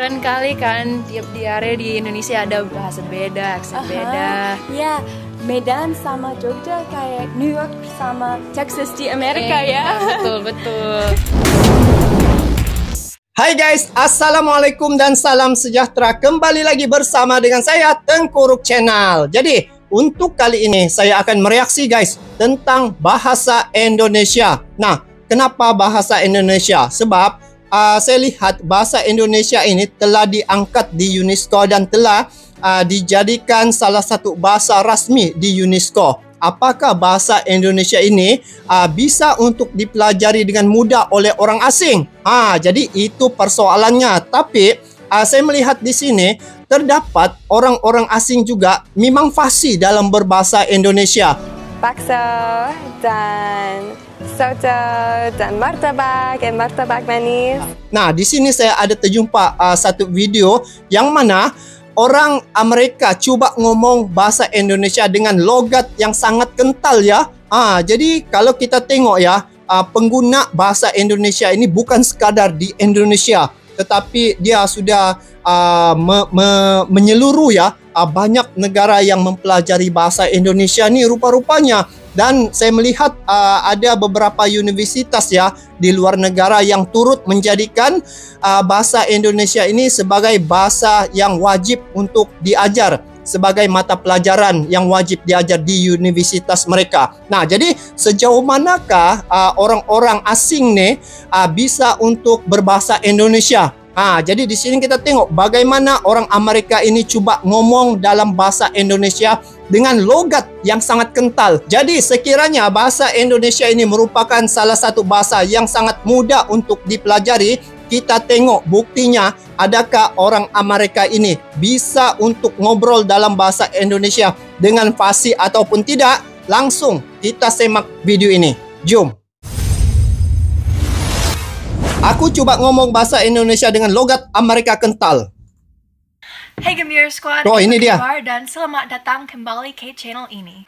Lain kali kan tiap di area di Indonesia ada bahasa beda, aksen beda. Ya, Medan sama Jogja kayak New York sama Texas di Amerika ya. Betul. Hai guys, assalamualaikum dan salam sejahtera. Kembali lagi bersama dengan saya Tengku Ruk Channel. Jadi untuk kali ini saya akan mereaksi guys tentang bahasa Indonesia. Nah, kenapa bahasa Indonesia? Sebab saya lihat bahasa Indonesia ini telah diangkat di UNESCO dan telah dijadikan salah satu bahasa rasmi di UNESCO. Apakah bahasa Indonesia ini bisa untuk dipelajari dengan mudah oleh orang asing? Jadi itu persoalannya. Tapi saya melihat di sini terdapat orang-orang asing juga memang fasih dalam berbahasa Indonesia. Bakso dan soto dan martabak manis. Nah, di sini saya ada terjumpa satu video yang mana orang Amerika cuba ngomong bahasa Indonesia dengan logat yang sangat kental ya. Jadi kalau kita tengok ya, pengguna bahasa Indonesia ini bukan sekadar di Indonesia, tetapi dia sudah menyeluruh ya. Banyak negara yang mempelajari bahasa Indonesia ni rupa-rupanya. Dan saya melihat ada beberapa universitas ya di luar negara yang turut menjadikan bahasa Indonesia ini sebagai bahasa yang wajib untuk diajar, sebagai mata pelajaran yang wajib diajar di universitas mereka. Nah, jadi sejauh manakah orang-orang asing nih bisa untuk berbahasa Indonesia? Jadi di sini kita tengok bagaimana orang Amerika ini cuba ngomong dalam bahasa Indonesia dengan logat yang sangat kental. Jadi sekiranya bahasa Indonesia ini merupakan salah satu bahasa yang sangat mudah untuk dipelajari, kita tengok buktinya adakah orang Amerika ini bisa untuk ngobrol dalam bahasa Indonesia dengan fasih ataupun tidak. Langsung kita semak video ini. Jom. Aku coba ngomong bahasa Indonesia dengan logat Amerika kental. Hey Gembira Squad, ini dia. Dan selamat datang kembali ke channel ini.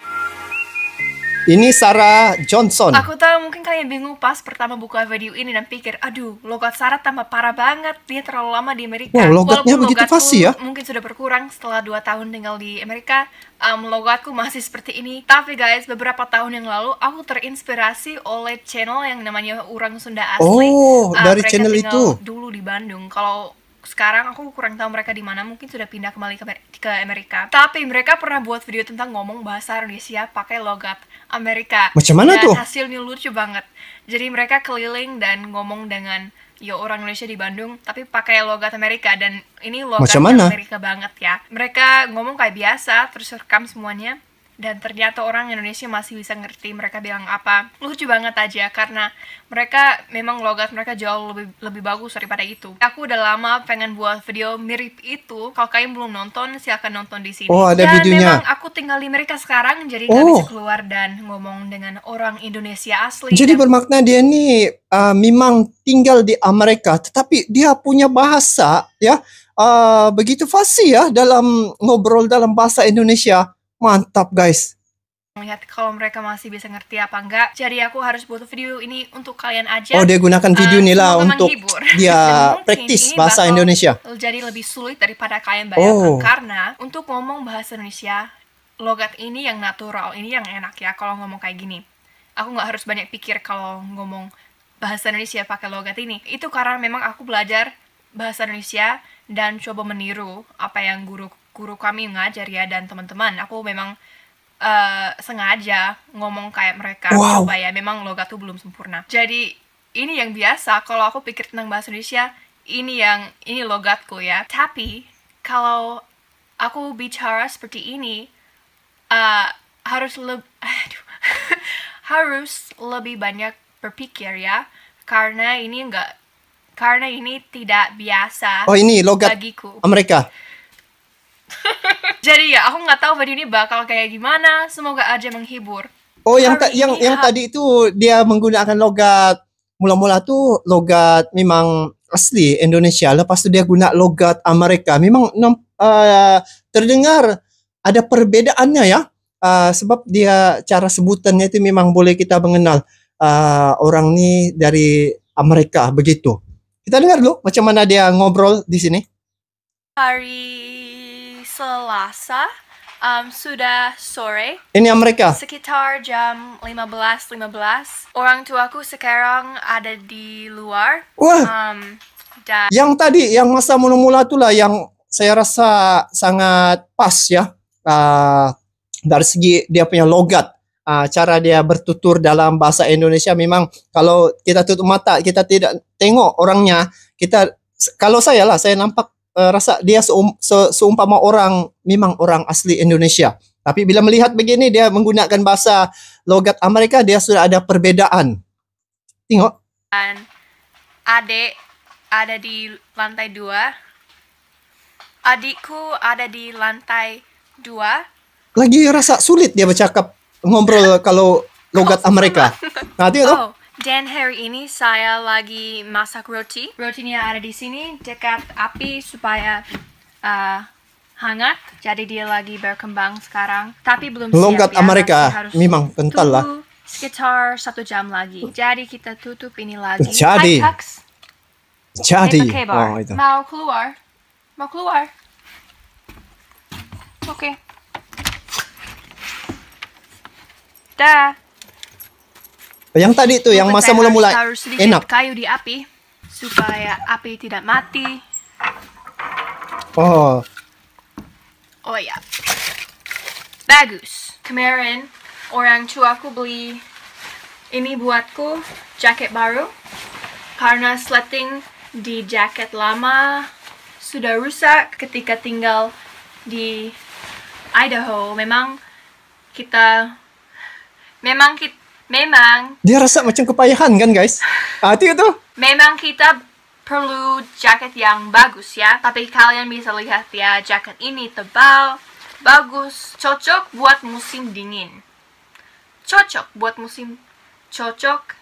Ini Sarah Johnson. Aku tahu mungkin kalian bingung pas pertama buka video ini dan pikir, aduh, logat Sarah tambah parah banget, dia terlalu lama di Amerika. Wow, logatnya begitu fasih ya. Mungkin sudah berkurang setelah 2 tahun tinggal di Amerika. Logatku masih seperti ini. Tapi guys, beberapa tahun yang lalu aku terinspirasi oleh channel yang namanya Orang Sunda Asli. Dari mereka channel itu dulu di Bandung. Kalau sekarang aku kurang tahu mereka di mana, mungkin sudah pindah kembali ke Amerika. Tapi mereka pernah buat video tentang ngomong bahasa Indonesia pakai logat Amerika. Macam mana dan tuh? Hasilnya lucu banget. Jadi mereka keliling dan ngomong dengan orang Indonesia di Bandung, tapi pakai logat Amerika, dan ini logat Amerika banget ya. Mereka ngomong kayak biasa, terus rekam semuanya. Dan ternyata orang Indonesia masih bisa ngerti mereka bilang apa. Lucu banget aja karena mereka memang logat mereka jauh lebih bagus daripada itu. Aku udah lama pengen buat video mirip itu. Kalau kalian belum nonton, silahkan nonton di sini. Ada dan videonya. memang aku tinggal di Amerika sekarang, jadi nggak bisa keluar dan ngomong dengan orang Indonesia asli. Jadi bermakna dia nih memang tinggal di Amerika, tetapi dia punya bahasa ya begitu fasih ya dalam ngobrol dalam bahasa Indonesia. Mantap guys. Melihat kalau mereka masih bisa ngerti apa enggak. Jadi aku harus buat video ini untuk kalian aja. Dia gunakan video ini lah untuk dia praktis bahasa Indonesia. Jadi lebih sulit daripada kalian bayangkan. Karena untuk ngomong bahasa Indonesia, logat ini yang natural, ini yang enak ya kalau ngomong kayak gini. Aku nggak harus banyak pikir kalau ngomong bahasa Indonesia pakai logat ini. Itu karena memang aku belajar bahasa Indonesia dan coba meniru apa yang guru kami ngajar ya, dan teman-teman. Aku memang sengaja ngomong kayak mereka. Coba ya, memang logat tuh belum sempurna. Jadi ini yang biasa kalau aku pikir tentang bahasa Indonesia, ini logatku ya. Tapi kalau aku bicara seperti ini harus lebih banyak berpikir ya, karena ini tidak biasa. Ini logat bagiku. Amerika. Jadi ya, aku nggak tahu video ini bakal kayak gimana. Semoga aja menghibur. Yang tadi itu dia menggunakan logat, mula-mula tuh logat memang asli Indonesia. Lepas itu dia guna logat Amerika. Memang terdengar ada perbedaannya ya. Sebab dia cara sebutannya itu memang boleh kita mengenal orang ini dari Amerika begitu. Kita dengar dulu macam mana dia ngobrol di sini. Hari Selasa, sudah sore, Ini Amerika. sekitar jam 15.15. Orang tuaku sekarang ada di luar. Wah, Dan yang tadi, yang masa mula-mula itulah yang saya rasa sangat pas ya. Dari segi dia punya logat. Cara dia bertutur dalam bahasa Indonesia memang kalau kita tutup mata, kita tidak tengok orangnya, kalau saya nampak rasa dia seumpama orang, memang orang asli Indonesia. Tapi bila melihat begini dia menggunakan bahasa logat Amerika, dia sudah ada perbedaan. Tengok. adik ada di lantai 2. Adikku ada di lantai 2. Lagi rasa sulit dia bercakap ngobrol kalau logat Amerika. Nah, tengok tuh. Dan hari ini saya lagi masak roti. Rotinya ada di sini dekat api supaya hangat. Jadi dia lagi berkembang sekarang. Tapi belum siap Logat ya. Amerika Harus memang kental lah. tunggu sekitar 1 jam lagi. Jadi kita tutup ini lagi. Jadi. Hai, Tux. Jadi, Hey, Bar. oh itu. Mau keluar? Mau keluar? Oke. Dah. Yang tadi tuh yang masa Kita mula-mula harus taruh sedikit enak. kayu di api supaya api tidak mati. Oh, Oh ya. Bagus. Kemarin orang tuaku beli ini buatku, jaket baru. Karena sleting di jaket lama sudah rusak ketika tinggal di Idaho. Memang dia rasa macam kepayahan kan guys? Tengok tuh. memang kita perlu jaket yang bagus ya. Tapi kalian bisa lihat ya, jaket ini tebal, bagus, cocok buat musim dingin. Cocok buat musim cocok.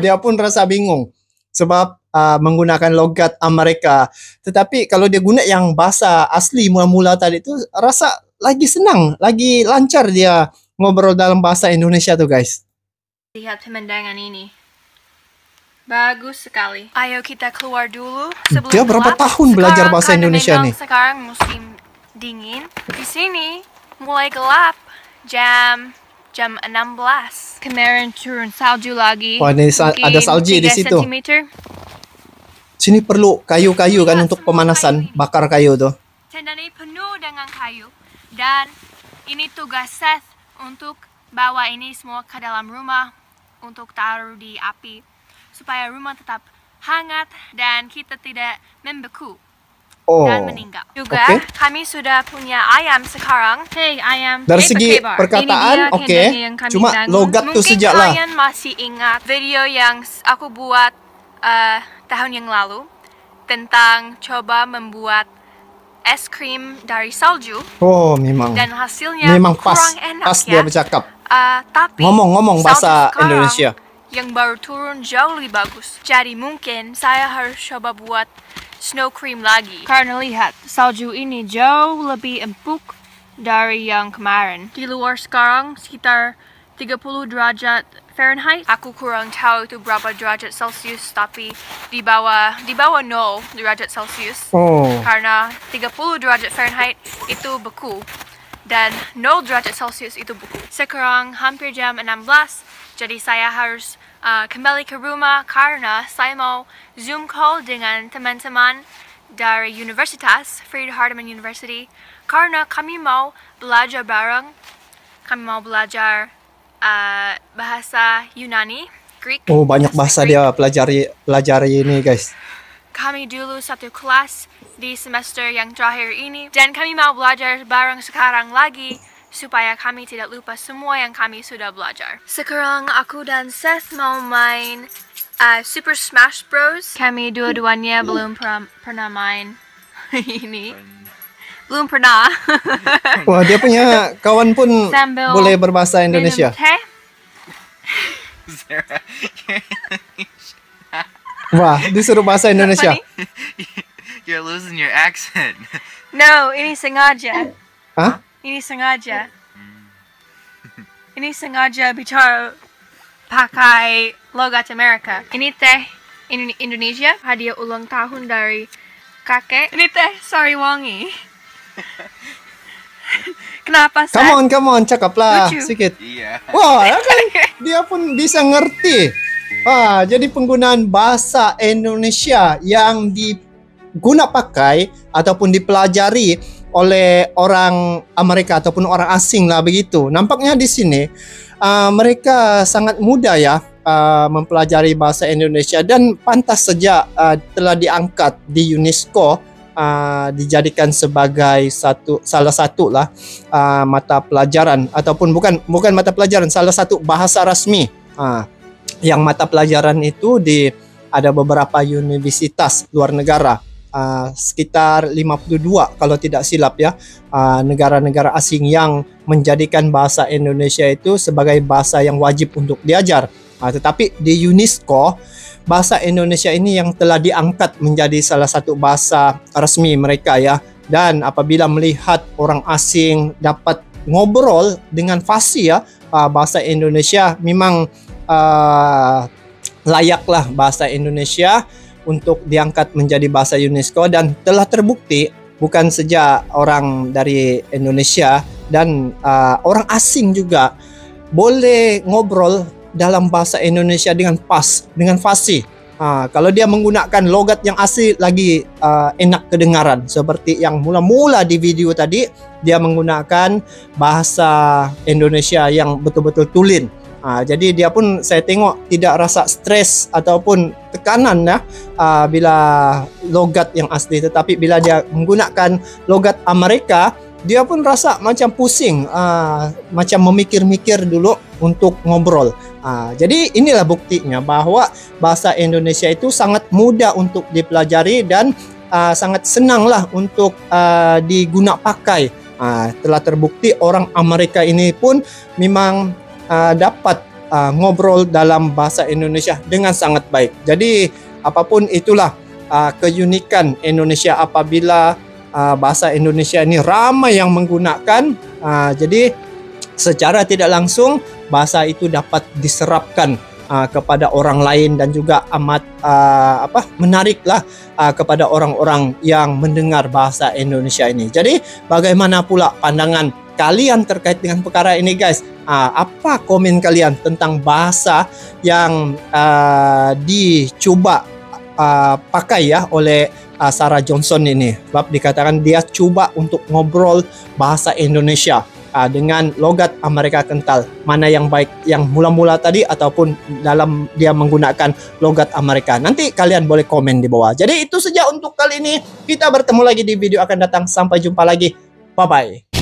Dia pun rasa bingung sebab menggunakan logat Amerika. Tetapi kalau dia guna yang bahasa asli mula-mula tadi tu rasa lagi senang, lagi lancar dia ngobrol dalam bahasa Indonesia tuh guys. Lihat pemandangan ini. Bagus sekali. Ayo kita keluar dulu sebelum Dia berapa gelap. tahun belajar bahasa Karena Indonesia memang nih? Sekarang musim dingin. Di sini mulai gelap jam 16. Kemarin turun salju lagi. Wah, ini Mungkin ada salji di 3 situ. sentimeter. Sini perlu kayu-kayu kan untuk pemanasan, bakar kayu tuh. Tenda ini penuh dengan kayu. Dan ini tugas Seth untuk bawa ini semua ke dalam rumah untuk taruh di api supaya rumah tetap hangat dan kita tidak membeku dan meninggal. Juga kami sudah punya ayam sekarang. Hey ayam. Dari segi perkataan oke, cuma logat tuh sejak lah. Mungkin kalian masih ingat video yang aku buat tahun yang lalu tentang coba membuat es krim dari salju. Oh, memang. Dan hasilnya memang kurang enak pas ya. dia bercakap. Tapi Ngomong bahasa salju Indonesia. Yang baru turun jauh lebih bagus. Jadi mungkin saya harus coba buat snow cream lagi. Karena lihat, salju ini jauh lebih empuk dari yang kemarin. Di luar sekarang sekitar 30 derajat Fahrenheit. Aku kurang tahu itu berapa derajat Celcius, tapi di bawah 0 derajat Celcius. Karena 30 derajat Fahrenheit itu beku dan 0 derajat Celcius itu beku. Sekarang hampir jam 16, jadi saya harus kembali ke rumah karena saya mau Zoom call dengan teman-teman dari Universitas Freed Hardeman University karena kami mau belajar bareng. Kami mau belajar bahasa Yunani, Greek. Oh, banyak bahasa Greek. dia pelajari ini, guys. Kami dulu satu kelas di semester yang terakhir ini dan kami mau belajar bareng sekarang lagi supaya kami tidak lupa semua yang kami sudah belajar. Sekarang aku dan Seth mau main Super Smash Bros. Kami dua-duanya belum pernah main ini. Belum pernah. Wah, dia punya kawan pun Sambil boleh berbahasa Indonesia. minum teh. Wah, disuruh bahasa Indonesia. You're losing your accent. No, ini sengaja. Hah? Ini sengaja. Ini sengaja bicara pakai logat Amerika. Ini teh Indonesia, hadiah ulang tahun dari kakek. Ini teh sari wangi. Kenapa, San? Come on, cakaplah Lucu. sedikit. Iya. Wah, ya kan dia pun bisa ngerti. Jadi penggunaan bahasa Indonesia yang diguna pakai ataupun dipelajari oleh orang Amerika ataupun orang asing lah begitu. Nampaknya di sini mereka sangat mudah ya mempelajari bahasa Indonesia dan pantas saja telah diangkat di UNESCO, dijadikan sebagai salah satu lah mata pelajaran ataupun bukan mata pelajaran, salah satu bahasa rasmi. Yang mata pelajaran itu ada beberapa universitas luar negara, sekitar 52 kalau tidak silap ya, negara-negara asing yang menjadikan bahasa Indonesia itu sebagai bahasa yang wajib untuk diajar. Tetapi di UNESCO, bahasa Indonesia ini yang telah diangkat menjadi salah satu bahasa resmi mereka ya. Dan apabila melihat orang asing dapat ngobrol dengan fasih ya, bahasa Indonesia memang layaklah bahasa Indonesia untuk diangkat menjadi bahasa UNESCO, dan telah terbukti bukan saja orang dari Indonesia dan orang asing juga boleh ngobrol dalam bahasa Indonesia dengan fasih. Kalau dia menggunakan logat yang asli lagi enak kedengaran, seperti yang mula-mula di video tadi, dia menggunakan bahasa Indonesia yang betul-betul tulen. Jadi dia pun saya tengok tidak rasa stres ataupun tekanan ya bila logat yang asli, tetapi bila dia menggunakan logat Amerika, dia pun rasa macam pusing, macam memikir-mikir dulu untuk ngobrol. Jadi inilah buktinya bahwa bahasa Indonesia itu sangat mudah untuk dipelajari dan sangat senanglah untuk diguna pakai. Telah terbukti orang Amerika ini pun memang dapat ngobrol dalam bahasa Indonesia dengan sangat baik. Jadi apapun itulah keunikan Indonesia apabila bahasa Indonesia ini ramai yang menggunakan. Jadi secara tidak langsung bahasa itu dapat diserapkan kepada orang lain dan juga amat menariklah kepada orang-orang yang mendengar bahasa Indonesia ini. Jadi bagaimana pula pandangan kalian terkait dengan perkara ini, guys? Apa komen kalian tentang bahasa yang dicuba pakai ya oleh Sarah Johnson ini? Sebab dikatakan dia cuba untuk ngobrol bahasa Indonesia dengan logat Amerika kental. Mana yang baik, yang mula-mula tadi ataupun dalam dia menggunakan logat Amerika? Nanti kalian boleh komen di bawah. Jadi itu saja untuk kali ini. Kita bertemu lagi di video akan datang. Sampai jumpa lagi. Bye-bye.